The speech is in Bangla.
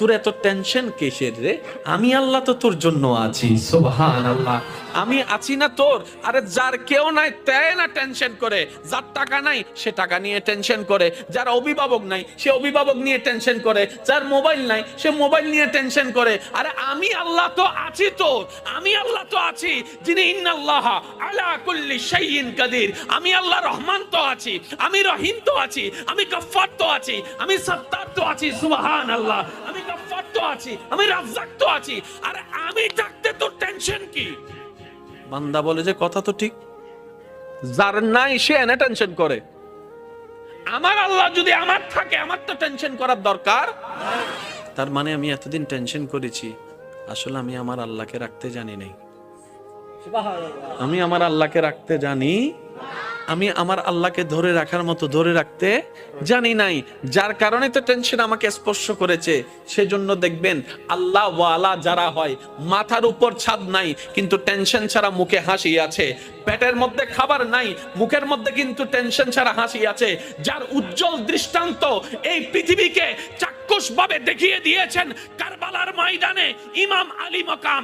তোর এত টেনশন কিসের রে? আমি আল্লাহ তো তোর জন্য আছি। সুবহানাল্লাহ। আমি আছি না তোর? আরে যার কেউ নাই তাই না টেনশন করে, যার টাকা নাই সে টাকা নিয়ে টেনশন করে, যার অভিভাবক নাই সে অভিভাবক নিয়ে টেনশন করে, যার মোবাইল নাই সে মোবাইল নিয়ে টেনশন করে। আরে আমি আল্লাহ তো আছি তোর, আমি আল্লাহ তো আছি যিনি ইন্নাল্লাহ আলা কুল্লি শাইইন কাদির। আমি আল্লাহ রহমান তো আছি, আমি রহিম তো আছি, আমি গফফার তো আছি, আমি সত্তার তো আছি। সুবহানাল্লাহ। আমি গফফার তো আছি, আমি রাজ্জাক তো আছি। আরে আমি থাকতে তোর টেনশন কি? বান্দা বলে যে কথা তো ঠিক, যার নাই সে এনে টেনশন করে। আমার আল্লাহ যদি আমার থাকে, আমার তো টেনশন করার দরকার। তার মানে আমি এতদিন টেনশন করেছি, আসলে আমি আমার আল্লাহকে রাখতে জানি নাই। আমি আমার আল্লাহকে রাখতে জানি, আমি আমার আল্লাহকে ধরে রাখার মতো ধরে রাখতে জানি নাই, যার কারণে তো টেনশন আমাকে স্পর্শ করেছে। সেজন্য দেখবেন আল্লাহ ওয়ালা যারা হয়, মাথার উপর ছাদ নাই কিন্তু টেনশন ছাড়া মুখে হাসি আছে, পেটের মধ্যে খাবার নাই মুখের মধ্যে কিন্তু টেনশন ছাড়া হাসি আছে, যার উজ্জ্বল দৃষ্টান্ত এই পৃথিবীকে চাক্ষুষ ভাবে দেখিয়ে দিয়েছেন কারবালার ময়দানে ইমাম আলী মাকাম।